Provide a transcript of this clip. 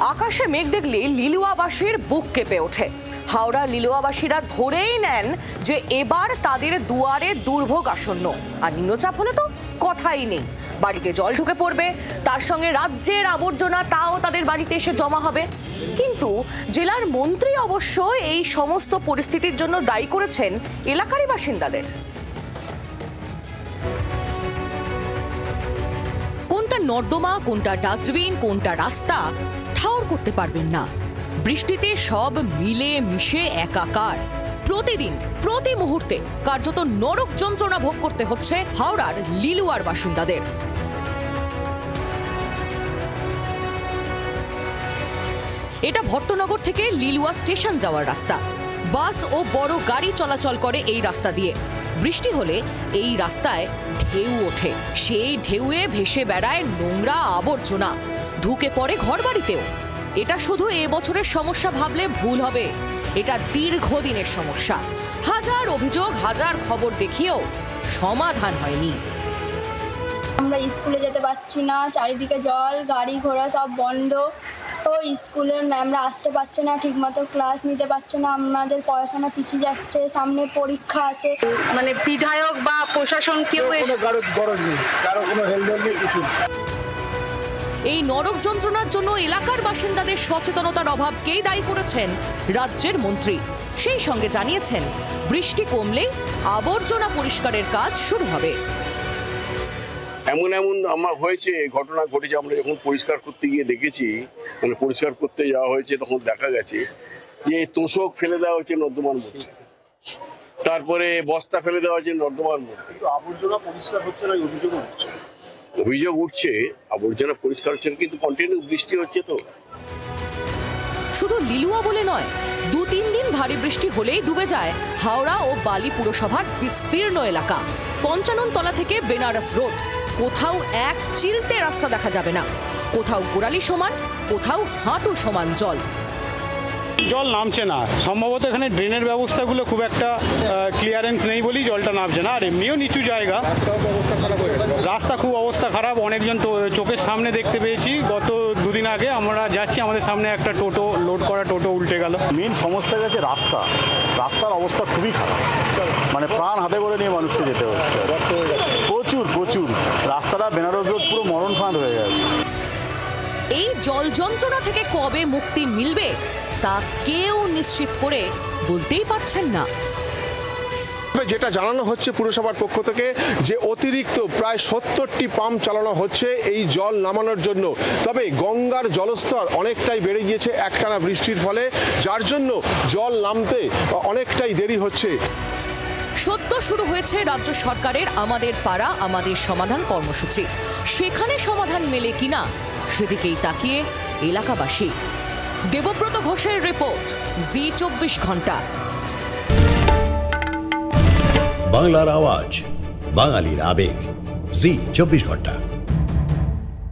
আকাশে মেঘ দেখলে লিলুয়াবাসীর বুক কেঁপে ওঠে। হাওড়া লিলুয়াবাসীরা ধরেই নেন যে এবার তাদের দুয়ারে দুর্ভোগ আসন্ন, আর নিম্নচাপ হলে তো কথাই নেই। বাড়িতে জল ঢুকে পড়বে, তার সঙ্গে রাজ্যের আবর্জনা তাও তাদের বাড়িতে এসে জমা হবে। কিন্তু জেলার মন্ত্রী অবশ্য এই সমস্ত পরিস্থিতির জন্য দায়ী করেছেন এলাকারই বাসিন্দাদের। কোনটা নর্দমা, কোনটা ডাস্টবিন, কোনটা রাস্তা ঠাউর করতে পারবেন না। বৃষ্টিতে সব মিলে মিশে একাকার। প্রতিদিন প্রতি মুহূর্তে কার্যত নরক যন্ত্রণা ভোগ করতে হচ্ছে হাওড়ার লিলুয়ার বাসিন্দাদের। এটা ভট্টনগর থেকে লিলুয়া স্টেশন যাওয়ার রাস্তা। বাস ও বড় গাড়ি চলাচল করে এই রাস্তা দিয়ে। বৃষ্টি হলে এই রাস্তায় ঢেউ ওঠে, সেই ঢেউয়ে ভেসে বেড়ায় নোংরা আবর্জনা, ঢুকে পড়ে ঘরবাড়িতেও। এটা শুধু এবছরের সমস্যা ভাবলে ভুল হবে, এটা দীর্ঘদিনের সমস্যা। হাজার অভিযোগ, হাজার খবর দেখিয়েও সমাধান হয়নি। আমরা স্কুলে যেতে পারছি না, চারিদিকে জল, গাড়ি ঘোড়া সব বন্ধ। তো স্কুলের ম্যামরা আসতে পারছে না, ঠিকমতো ক্লাস নিতে পারছে না, আমাদের পড়াশোনা পিছিয়ে যাচ্ছে, সামনে পরীক্ষা আছে। মানে বিধায়ক বা প্রশাসন কেউ এই নরক যন্ত্রণার জন্য এলাকার বাসিন্দাদের সচেতনতার অভাবকেই দায়ী করেছেন রাজ্যের মন্ত্রী। সেই সঙ্গে জানিয়েছেন বৃষ্টি কমলেই আবর্জনা পরিষ্কারের কাজ শুরু হবে। এমন আমার হয়েছে, ঘটনা ঘটেছে, আমরা যখন পরিষ্কার করতে গিয়ে দেখেছি, মানে পরিষ্কার করতে যাওয়া হয়েছে, তখন দেখা গেছে যে তোষক ফেলে দেওয়া হয়েছে নর্দমার মধ্যে, তারপরে বস্তা ফেলে দেওয়া হয়েছে নর্দমার মধ্যে। আবর্জনা পরিষ্কার হচ্ছে না, অভিযোগ উঠছে আবর্জনা পরিষ্কার হচ্ছে না, কিন্তু কন্টিনিউ বৃষ্টি হচ্ছে। তো শুধু লিলুয়া বলে নয়, 2-3 দিন ভারী বৃষ্টি হলেই ডুবে যায় হাওড়া ও বালি পুরসভার বিস্তীর্ণ এলাকা। পঞ্চানন তলা থেকে বেনারস রোড, কোথাও এক চিলতে রাস্তা দেখা যাবে না, কোথাও গোড়ালি সমান, কোথাও হাঁটু সমান জল। জল নামছে না, সম্ভবত এখানে ড্রেনের ব্যবস্থাগুলো খুব একটা ক্লিয়ারেন্স নেই বলেই জলটা নামছে না। আর এমনিও নিচু জায়গা, রাস্তা খুব অবস্থা খারাপ। অনেকজন চোখের সামনে দেখতে পেয়েছি, গত 2 দিন আগে আমরা যাচ্ছি, আমাদের সামনে একটা টোটো, লোড করা টোটো উল্টে গেল। মেন সমস্যা হচ্ছে রাস্তার অবস্থা খুবই খারাপ, মানে প্রাণ হাতে করে নিয়ে মানুষকে যেতে হচ্ছে। প্রচুর রাস্তাটা বেনারস রোড পুরো মরণ ফাঁদ হয়ে গেছে। এই জল যন্ত্রণা থেকে কবে মুক্তি মিলবে তা কেউ নিশ্চিত করে বলতেই পারছেন না। যেটা জানানো হচ্ছে পুরসভার পক্ষ থেকে, যে অতিরিক্ত প্রায় 70টি পাম্প চালানো হচ্ছে এই জল নামানোর জন্য। তবে গঙ্গার জলস্তর অনেকটাই বেড়ে গিয়েছে একটানা বৃষ্টির ফলে, যার জন্য জল নামতে অনেকটাই দেরি হচ্ছে। সদ্য শুরু হয়েছে রাজ্য সরকারের আমাদের পাড়া আমাদের সমাধান কর্মসূচি। সেখানে সমাধান মেলে কিনা সেদিকেই তাকিয়ে এলাকাবাসী। দেবব্রত ঘোষের রিপোর্ট, জি 24 ঘন্টা। বাংলার আওয়াজ, বাঙালির আবেগ, জি 24 ঘন্টা।